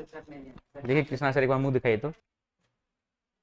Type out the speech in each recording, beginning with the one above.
देखिए कृष्णा सर एक बार मुंह दिखाइए तो।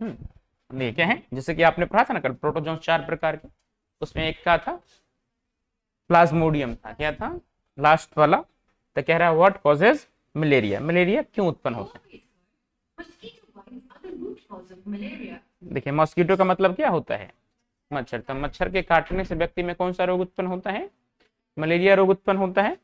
नहीं क्या है, जैसे कि आपने पढ़ा था ना कल प्रोटोजोन 4 प्रकार के, उसमें एक का था प्लाज्मोडियम था, क्या था लास्ट वाला, तो कह रहा है व्हाट कॉजेज मलेरिया, मलेरिया क्यों उत्पन्न होता है। देखिए मॉस्किटो का मतलब क्या होता है, मच्छर, तो मच्छर के काटने से व्यक्ति में कौन सा रोग उत्पन्न होता है, मलेरिया रोग उत्पन्न होता है।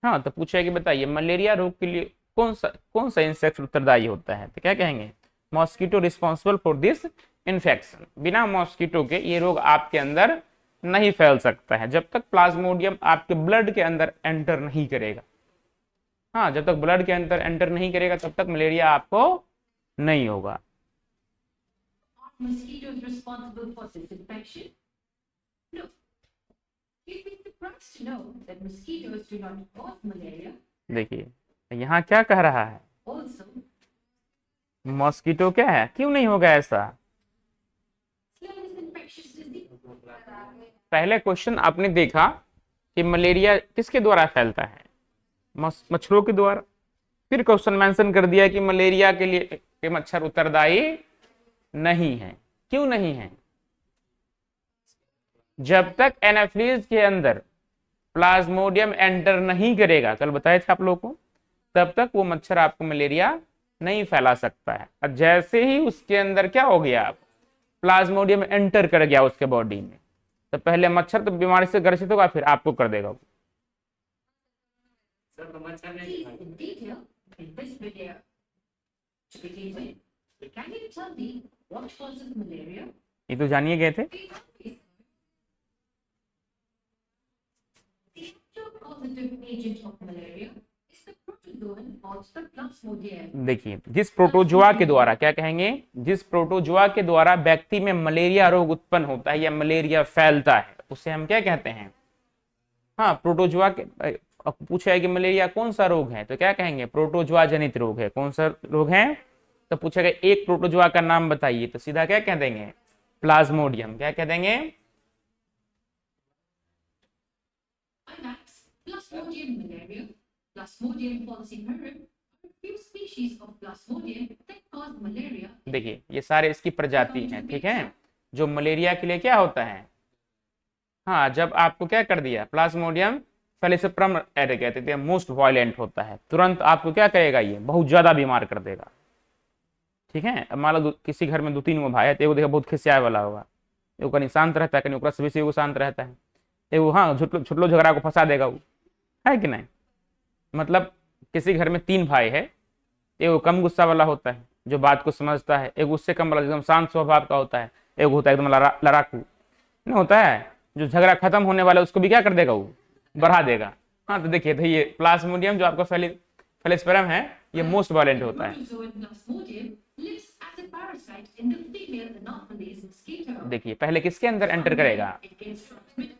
हाँ तो पूछा कि बताइए मलेरिया रोग के लिए कौन सा इंसेक्ट उत्तरदायी होता है, तो क्या कहेंगे mosquito responsible for this infection. बिना मॉस्किटो के ये रोग आपके अंदर नहीं फैल सकता है जब तक प्लाज्मोडियम आपके ब्लड के अंदर एंटर नहीं करेगा। हाँ जब तक ब्लड के अंदर एंटर नहीं करेगा तब तक मलेरिया आपको नहीं होगा। Mosquitoes responsible for this infection? No. You'd be surprised to know that mosquitoes do not cause malaria. देखिए यहाँ क्या कह रहा है, Also, मॉस्किटो क्या है, क्यों नहीं होगा ऐसा। slow is infectious disease. पहले क्वेश्चन आपने देखा कि मलेरिया किसके द्वारा फैलता है, मच्छरों के द्वारा। फिर क्वेश्चन मेंशन कर दिया कि मलेरिया के लिए के मच्छर उत्तरदायी नहीं है, क्यों नहीं है, जब तक एनाफिलीज के अंदर प्लाज्मोडियम एंटर नहीं करेगा, कल बताए थे आप लोगों को, तब तक वो मच्छर आपको मलेरिया नहीं फैला सकता है। और जैसे ही उसके अंदर क्या हो गया, प्लाज्मोडियम एंटर कर गया उसके बॉडी में, तो पहले मच्छर तो बीमारी से ग्रसित होगा फिर आपको कर देगा। In detail in this video. To begin with, can you tell me what causes malaria? ये तो जानिए गए थे। The actual causative agent of malaria is the protozoan or the Plasmodium. देखिए जिस प्रोटोजोआ के द्वारा, क्या कहेंगे, जिस प्रोटोजोआ के द्वारा व्यक्ति में मलेरिया रोग उत्पन्न होता है या मलेरिया फैलता है उसे हम क्या कहते हैं, हाँ प्रोटोजोआ के। पूछा है कि मलेरिया कौन सा रोग है, तो क्या कहेंगे प्रोटोजोआ जनित रोग है। कौन सा रोग है, तो पूछेगा एक प्रोटोजोआ का नाम बताइए, तो सीधा क्या कह देंगे प्लाज्मोडियम। क्या कह देंगे, Plasmodium malaria, Plasmodium falciparum, are a few species of Plasmodium that cause malaria. देखिए ये सारे इसकी प्रजाति हैं, ठीक है, जो मलेरिया के लिए क्या होता है। हाँ जब आपको क्या कर दिया प्लाज्मोडियम फेलिसिप्रम ऐड कहते थे, मोस्ट वायलेंट होता है, तुरंत आपको क्या करेगा, ये बहुत ज्यादा बीमार कर देगा। ठीक है, अब मान लो किसी घर में 2-3 गो भाई है, तो एगो देखा बहुत खिसियाए वाला होगा, एगो कहीं शांत रहता है, कहीं ओकरा से बेसी एगो शांत रहता है, एगो हाँ छुटलो झगड़ा को फंसा देगा वो, है कि नहीं। मतलब किसी घर में 3 भाई है, एगो कम गुस्सा वाला होता है जो बात को समझता है, एगो उससे कम वाला एकदम शांत स्वभाव का होता है, एगो होता है एकदम लड़ाकू नहीं होता है, जो झगड़ा खत्म होने वाला है उसको भी क्या कर देगा वो बढ़ा देगा। हाँ तो देखिए, तो ये प्लाज्मोडियम जो आपका फेलिस्पेरम है ये मोस्ट वायलेंट होता है। Protozoan Plasmodium lives as a parasite in the female Anopheles mosquito. देखिए पहले किसके अंदर एंटर करेगा, It gets transmitted.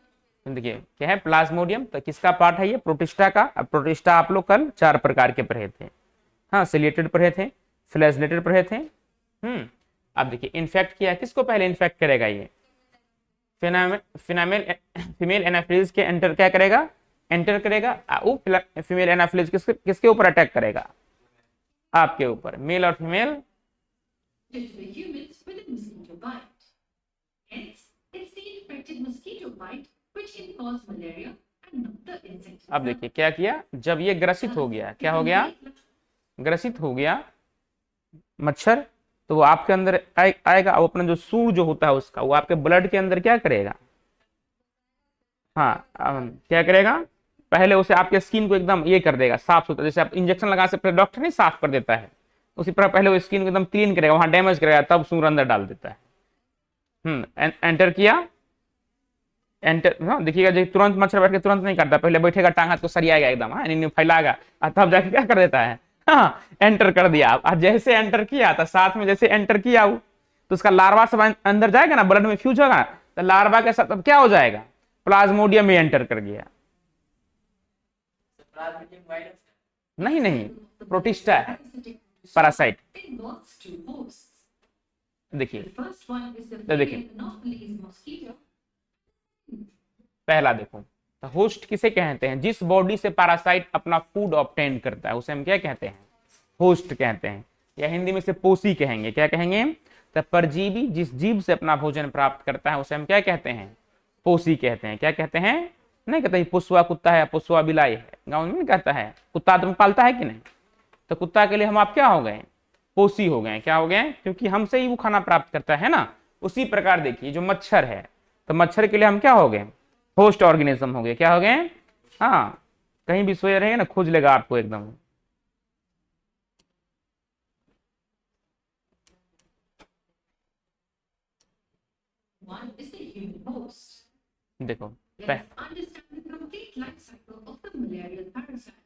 देखिए क्या है प्लाज्मोडियम, तो किसका पार्ट है ये, प्रोटिस्टा का। अब प्रोटिस्टा आप लोग कल 4 प्रकार के पढ़े थे, हाँ सिलिएटेड पढ़े थे, फ्लैजेलेटेड पढ़े थे। अब देखिए इन्फेक्ट किया, किसको पहले इन्फेक्ट करेगा, ये फीमेल एनाफिलीज के एंटर क्या करेगा, एंटर करेगा। वो फीमेल एनाफिलीज किसके ऊपर अटैक करेगा, आपके ऊपर, मेल और female. Due to the humans with a mosquito bite. Hence, it's the infected mosquito bite which can cause malaria and not the insect. अब देखिए क्या किया, जब ये ग्रसित हो गया, क्या हो गया, ग्रसित हो गया मच्छर, तो वो आपके अंदर आएगा, वो अपना जो सूर जो होता है उसका, वो आपके ब्लड के अंदर क्या करेगा, हाँ क्या करेगा, पहले उसे आपके स्किन को एकदम ये कर देगा साफ सुथरा, जैसे आप इंजेक्शन लगा से पहले डॉक्टर नहीं साफ कर देता है, उसी पर पहले वो स्किन को एकदम क्लीन करेगा, वहां डैमेज करेगा, तब सूर अंदर डाल देता है। एंटर किया, एंटर, हाँ देखिएगा जो तुरंत मच्छर बैठ के तुरंत नहीं करता, पहले बैठेगा टांग हाथ को सरियाएगा एकदम, हाँ फैलाएगा, तब जाके क्या कर देता है, हाँ एंटर कर दिया। अब जैसे एंटर किया तो साथ में जैसे एंटर किया वो, तो उसका लार्वा सब अंदर जाएगा ना, ब्लड में फ्यूज होगा, तो लार्वा के साथ अब क्या हो जाएगा, प्लाज्मोडियम में एंटर कर गया। नहीं नहीं, प्रोटिस्टा है, पैरासाइट। Involves 2 hosts. देखिए The first one is the तो देखिए female Anopheles mosquito. पहला देखो, तो होस्ट किसे कहते हैं? जिस बॉडी से पैरासाइट अपना फूड ऑब्टेन करता है उसे हम क्या कहते हैं? होस्ट कहते हैं, या हिंदी में से पोषी कहेंगे। क्या कहेंगे? तो परजीवी जिस जीव से अपना भोजन प्राप्त करता है उसे हम क्या कहते हैं? पोषी कहते हैं। क्या कहते हैं? नहीं कहते पुसवा कुत्ता है, पुसवा बिलाई है, गाँव में नहीं कहता है। कुत्ता तुम पालता है कि नहीं? तो कुत्ता के लिए हम आप क्या हो गए? पोषी हो गए। क्या हो गए? क्योंकि हमसे ही वो खाना प्राप्त करता है ना। उसी प्रकार देखिए जो मच्छर है, तो मच्छर के लिए हम क्या हो गए? होस्ट ऑर्गेनिज्म हो गए। क्या हो गए? हाँ, कहीं भी सोए रहेंगे ना खोज लेगा आपको एकदम। One is the human host. देखो Let's understand the complete life cycle of the malarial parasite.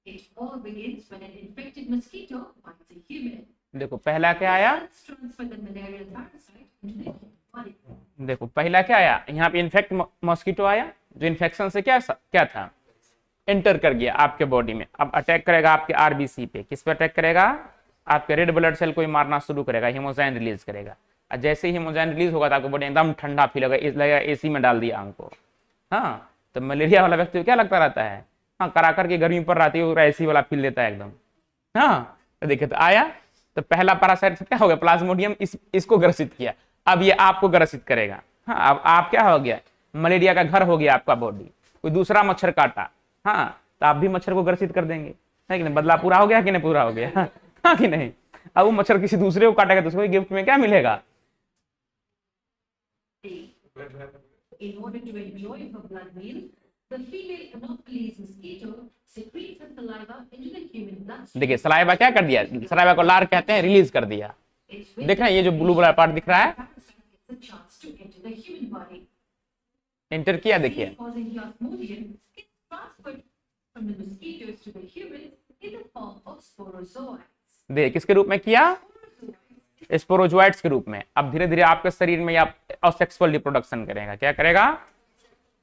It all begins when an infected mosquito bites a human. देखो पहला क्या आया? Cells transfer the malarial parasite into the human body. देखो पहला क्या आया? यहाँ पे इन्फेक्ट मॉस्किटो आया, जो इन्फेक्शन से क्या था? एंटर कर गया आपके बॉडी में। अब अटैक करेगा आपके आरबीसी पे। किस पे अटैक करेगा? आपके रेड ब्लड सेल को ही मारना शुरू करेगा, हीमोजाइन रिलीज करेगा। और जैसे ही हीमोजाइन रिलीज होगा तो आपको बॉडी एकदम ठंडा फील होगा, लगेगा एसी में डाल दिया हमको। हाँ, तो मलेरिया वाला व्यक्ति को क्या लगता रहता है? हाँ, कराकर के गर्मी पर रहती है, एसी वाला फील देता है एकदम। हाँ, तो देखिए तो आया, तो पहला पैरासाइट क्या हो गया? प्लाज्मोडियम इसको ग्रसित किया। अब ये आपको ग्रसित करेगा। हाँ, अब आप क्या हो गया? मलेरिया का घर हो गया आपका बॉडी। कोई दूसरा मच्छर काटा, हाँ, तो आप भी मच्छर को ग्रसित कर देंगे, है कि नहीं? बदला पूरा हो गया कि नहीं? पूरा हो गया। हाँ कि नहीं? अब वो मच्छर किसी दूसरे को काटेगा तो उसको गिफ्ट में क्या मिलेगा? In order to enjoy her blood meal, the female Anopheles mosquito secretes her saliva into the human bloodstream. देखिए सलाइवा क्या कर दिया? सलाइवा को लार कहते हैं, रिलीज कर दिया। It's with देख रहे हैं ये जो ब्लू वाला पार्ट दिख रहा है, parasite gets a chance to enter the human body. Enter किया। देखिए Causing plasmodium gets transferred from the mosquitoes to the humans in the form of sporozoites. देख किसके रूप में किया? स्पोरोजोइट्स के रूप में। अब धीरे धीरे आपके शरीर में आप असेक्सुअल रिप्रोडक्शन करेगा। क्या करेगा?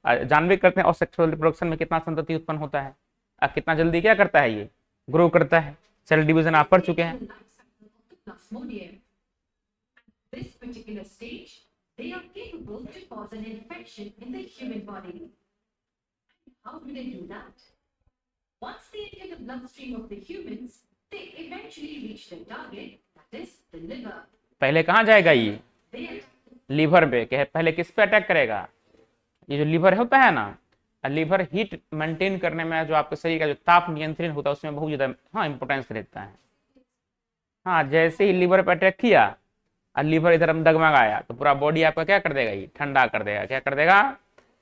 जानवे करते हैं असेक्सुअल रिप्रोडक्शन में कितना संतति उत्पन्न होता है, कितना जल्दी क्या करता है? ये ग्रो करता है। सेल डिवीजन आप पढ़ चुके हैं। The life cycle of the plasmodium. At this particular stage, they are capable to cause an infection in the human body. How do they do that? Once they enter the bloodstream of the humans, they eventually reach their target, that is the liver. पहले कहाँ जाएगा? ये They attack liver पे। पहले किस पे attack करेगा? ये जो लीवर होता है ना, लीवर हीट मेंटेन करने में, जो आपके शरीर का जो ताप नियंत्रण होता है उसमें बहुत ज्यादा हाँ इंपोर्टेंस रहता है। हाँ, जैसे ही लीवर पे अटैक किया और लीवर इधर हम डगमगाया तो पूरा बॉडी आपका क्या कर देगा? ये ठंडा कर देगा। क्या कर देगा?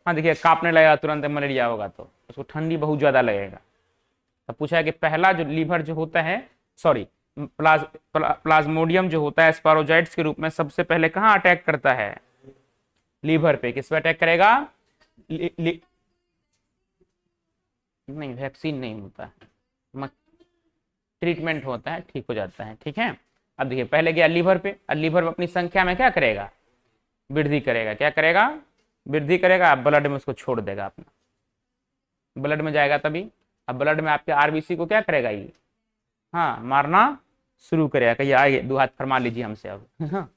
हाँ देखिए कांपने लगेगा, तुरंत मलेरिया होगा तो उसको ठंडी बहुत ज्यादा लगेगा। तो पूछा है कि पहला जो लीवर जो होता है, सॉरी प्लाज्मोडियम जो होता है स्पोरोजाइट्स के रूप में सबसे पहले कहाँ अटैक करता है? लीवर पे। किस पे अटैक करेगा? नहीं, वैक्सीन नहीं होता है, ट्रीटमेंट होता है, ठीक हो जाता है। ठीक है, अब देखिए पहले गया लीवर पे, और लीवर में अपनी संख्या में क्या करेगा? वृद्धि करेगा। क्या करेगा? वृद्धि करेगा। ब्लड में उसको छोड़ देगा, अपना ब्लड में जाएगा तभी। अब ब्लड में आपके आरबीसी को क्या करेगा? ये हाँ मारना शुरू करेगा। कहिए आइए, दो हाथ फरमा लीजिए हमसे अब। हाँ,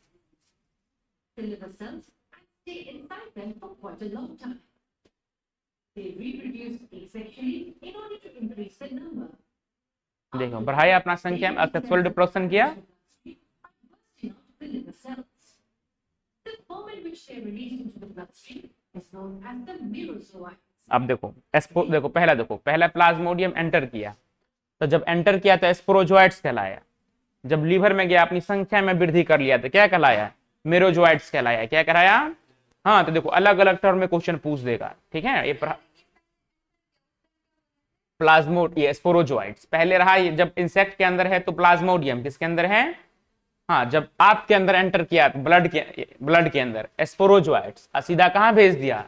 the liver cells and stay inside them for quite a long time. They reproduce asexually in order to increase their number. देखो बढ़ाया अपना संख्या में, असेक्सुअल रिप्रोडक्शन किया। Bursting out the liver cells. The form in which they are released into the bloodstream is known as the merozoites. अब देखो पहला Plasmodium enter किया, तो जब एंटर किया तो स्पोरोजोइट्स कहलाया। जब लीवर में गया अपनी संख्या में वृद्धि कर लिया तो क्या कहलाया? मेरोजोइट्स कहलाया। क्या कहलाया? हाँ, तो देखो अलग अलग टर्म में क्वेश्चन पूछ देगा। ठीक है, ये ये स्पोरोजोइट्स पहले रहा। ये जब इंसेक्ट के अंदर है तो प्लाज्मोडियम किसके अंदर है? हाँ, जब आपके अंदर एंटर किया ब्लड के अंदर स्पोरोजोइट्स, सीधा कहाँ भेज दिया?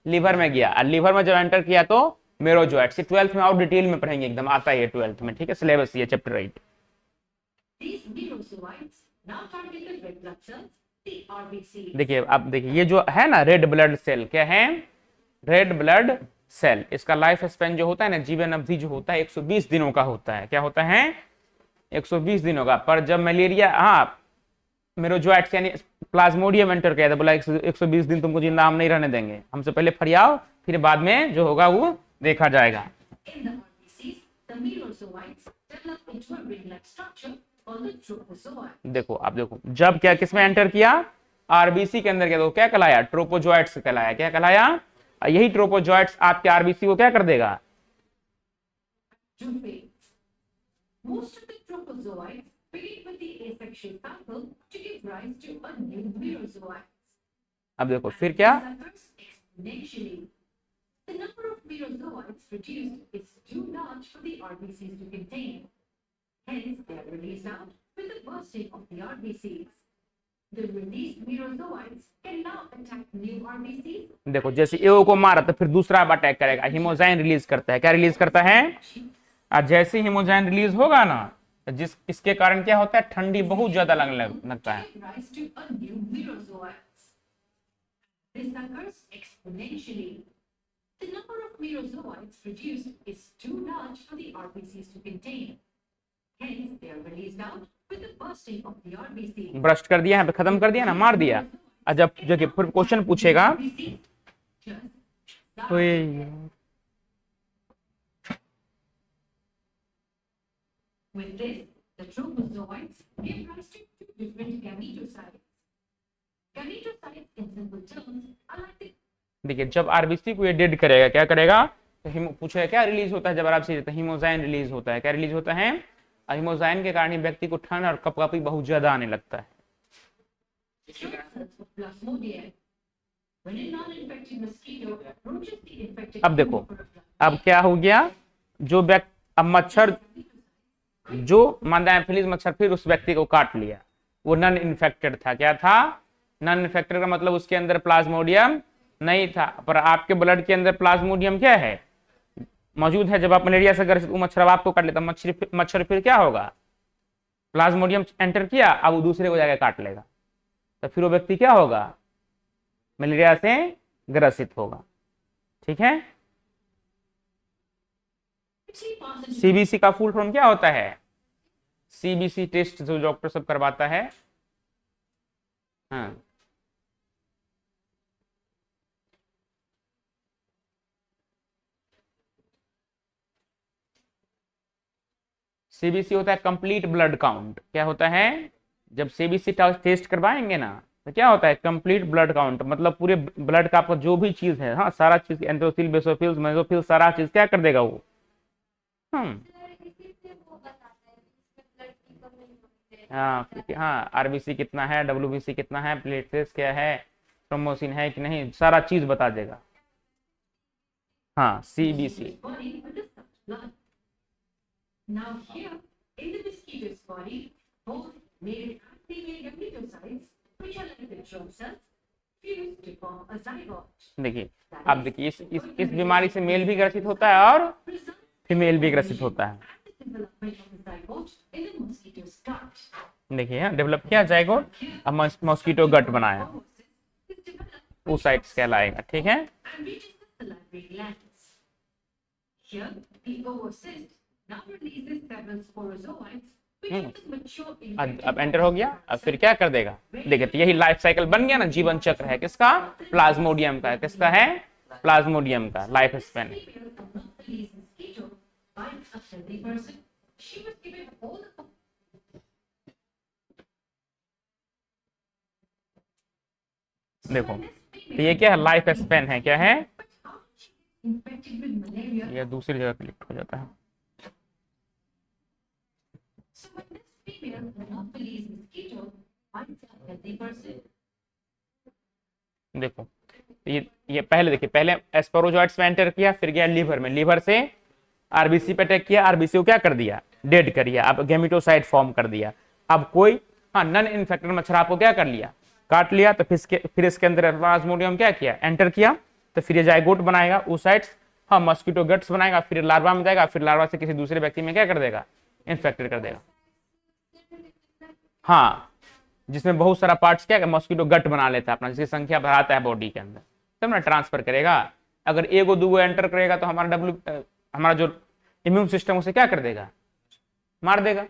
लीवर में गया। और लीवर में जब एंटर किया तो मेरोजोइट्स। 12th में और डिटेल में पढ़ेंगे, एकदम आता है 12th में। ठीक है, सिलेबस ये chapter 8। These merozoites now target the red blood cells, the RBC. देखिए अब देखिए ये जो है ना रेड ब्लड सेल, क्या है? Red blood cell. इसका लाइफ स्पेन जो होता है ना, जीवन अवधि जो होता है 120 दिनों का होता है। क्या होता है? 120 दिनों का। पर जब मलेरिया, हाँ मेरोजोइट्स यानी प्लाज्मोडियम एंटर किया था, बोला 120 दिन तुमको जिंदा हम नहीं रहने देंगे, हमसे पहले फरियाओ, फिर बाद में जो होगा वो देखा जाएगा। In the RBCs, the merozoites develop into a ring-like structure called the tropozoa. देखो आप देखो, जब क्या किसमें एंटर किया, आरबीसी के अंदर किया, तो क्या कहलाया, ट्रोपोजोइट्स कहलाया। क्या कहलाया, यही ट्रोपोजोइट्स आपके आरबीसी को क्या कर देगा, Two phase. Most of the tropozoites begin with the asexual cycle to give rise to a new merozoite. अब देखो फिर क्या, This occurs exponentially. The number of merozoites produced is too large for the RBCs to contain. Hence, they are released out with the bursting of the RBCs. The released merozoites can now attack new RBCs. देखो जैसे एओ को मारा तो फिर दूसरा अब attack करेगा, हीमोजाइन release करता है। क्या रिलीज करता है, और जैसे हीमोजाइन रिलीज होगा ना, तो इसके कारण क्या होता है, ठंडी बहुत ज्यादा लगने लगता है। Give rise to a new merozoites. This occurs exponentially. The number of merozoites produced is too large for the RBCs to contain. Hence, they are released out with the bursting of the RBC. Burst कर दिया, यहाँ पे खत्म कर दिया ना, मार दिया। और जब जो फिर क्वेश्चन पूछेगा तो With this, the tropozoites give rise to two different gametocytes. Gametocytes, in simple terms, are like the देखिए जब आरबीसी को ये डेड करेगा, क्या करेगा, तो पूछेगा क्या रिलीज होता है जब आरबीसी, तो हीमोजाइन रिलीज होता है। क्या रिलीज होता है, हीमोजाइन के कारण ही व्यक्ति को ठंड और कपकपी बहुत ज्यादा आने लगता है। cells of Plasmodium. When a non-infected mosquito approaches the infected अब देखो, human for a blood अब क्या हो गया, जो व्यक्ति, अब मच्छर, जो मादा एंफिलीज मच्छर फिर उस व्यक्ति को काट लिया, वो नॉन इन्फेक्टेड था। क्या था, नॉन इन्फेक्टेड का मतलब उसके अंदर प्लाज्मोडियम नहीं था, पर आपके ब्लड के अंदर प्लाज्मोडियम क्या है, मौजूद है। जब आप मलेरिया से ग्रसित वो मच्छर आपको काट लेता, मच्छर फिर क्या होगा, प्लाज्मोडियम एंटर किया, अब वो दूसरे को जाकर काट लेगा, तो फिर वो व्यक्ति क्या होगा, मलेरिया से ग्रसित होगा। ठीक है, सीबीसी का फुल फॉर्म क्या होता है, सीबीसी टेस्ट जो डॉक्टर सब करवाता है। हाँ, सीबीसी होता है कंप्लीट ब्लड काउंट। क्या होता है, जब सीबीसी टेस्ट करवाएंगे ना, तो क्या होता है, कंप्लीट ब्लड काउंट, मतलब पूरे ब्लड का आपका जो भी चीज है, हाँ सारा चीज, एंथ्रोसिल, बेसोफिल्स, मेसोफिल्स, सारा चीज क्या कर देगा वो। हाँ हाँ, आरबीसी कितना है, डब्ल्यूबीसी कितना है, प्लेटलेट्स क्या है, क्रोमोसिन है कि नहीं, सारा चीज बता देगा। हाँ, CBC. body with the sucked blood. Now here, in the mosquito's body, both male and female gametocytes, which are like the germ cells, fuse to form a zygote. देखिए अब देखिए, इस बीमारी से मेल भी ग्रसित होता है और Result फीमेल भी ग्रसित होता है। in the development of the zygote in the mosquito's gut. देखिए डेवलप किया जाएगोट, अब मॉस्किटो गट बनाया, Oocyst is developed oocytes कहलाएगा। ठीक है, and reaches the salivary glands. Here, the oocyst now releases several sporozoites, which are the mature अब enter हो गया, अब फिर क्या कर देगा, देखिए तो यही लाइफ साइकिल बन गया ना, जीवन चक्र है किसका, प्लाज्मोडियम का। किसका है, प्लाज्मोडियम का life span. female of Anopheles mosquito bites a healthy person. She was given all the देखो तो ये क्या है, लाइफ स्पेन है, क्या है, infected with malaria. ये दूसरी जगह क्लिक हो जाता है। So when this female Anopheles mosquito bites a healthy person, देखो ये पहले देखिए, पहले एस्पेरोजोइट्स में एंटर किया, फिर गया लीवर में, लीवर से आरबीसी पे अटैक किया, आरबीसी को क्या कर दिया, डेड कर दिया, अब गैमेटोसाइट फॉर्म कर दिया। अब कोई हाँ नॉन इन्फेक्टेड मच्छर आपको क्या कर लिया, काट लिया, तो फिर इसके अंदर प्लाज्मोडियम क्या किया, एंटर किया, तो फिर ये जाइगोट बनाएगा, oocytes, हाँ मॉस्किटो गट्स बनाएगा, फिर लार्वा में जाएगा, फिर लार्वा से किसी दूसरे व्यक्ति में क्या कर देगा, इन्फेक्टेड कर देगा। हाँ, जिसमें बहुत सारा पार्ट्स क्या है, मॉस्किटो गट बना लेता है अपना, जिसकी संख्या बढ़ाता है बॉडी के अंदर, तब ना ट्रांसफर करेगा। अगर एगो दूगो एंटर करेगा तो हमारा हमारा जो इम्यून सिस्टम उसे क्या कर देगा, मार देगा।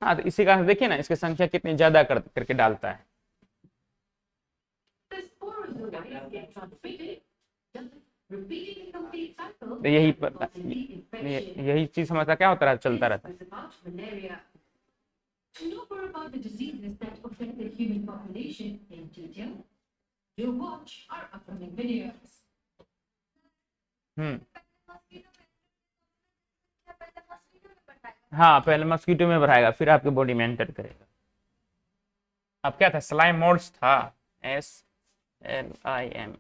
हाँ, तो इसी कारण देखिए ना इसकी संख्या कितनी ज्यादा करके डालता है। The spores will get transmitted. Just repeating the complete cycle तो यही can cause a deep infection. यही चीज हमेशा क्या होता रहा, चलता रहता है। This is about malaria. To know more about the diseases that affect the human population in detail, you watch our upcoming videos. हम्म। हाँ, पहले मस्कीटो में बढ़ाएगा, फिर आपकी बॉडी में एंटर करेगा। अब क्या था, स्लाइम मोड्स था, SLIM।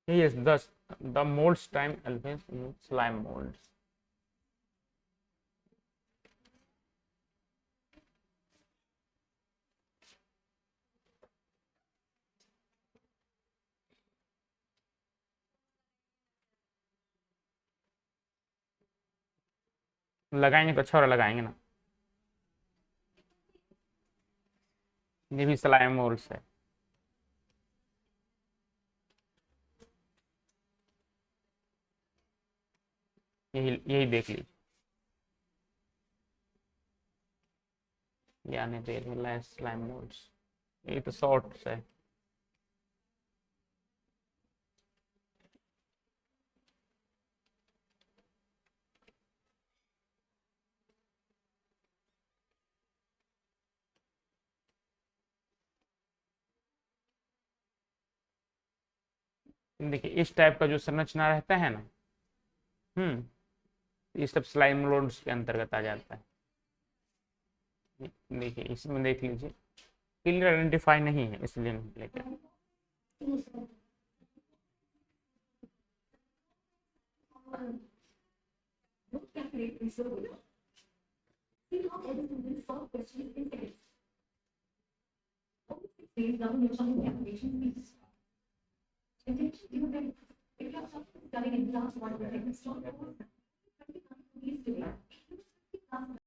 Yes, the molds time always in slime molds. लगाएंगे तो अच्छा और लगाएंगे ना, ये भी स्लाइम मोल्ड्स है। यही यही देख लीजिए, यानी देर मिला स्लाइम मोल्ड्स, ये तो शॉर्ट्स है। देखिए इस टाइप का जो संरचना रहता है ना, ये सब स्लाइम मोल्ड्स के अंतर्गत आ जाता है। देखिए इसमें देख लीजिए, क्लियर आइडेंटिफाई नहीं है इसलिए लेकर। Look at it, so see how everything is solved question in it. Please, now you're showing the application piece. And then you can, if you have something studying in class one, you can solve it.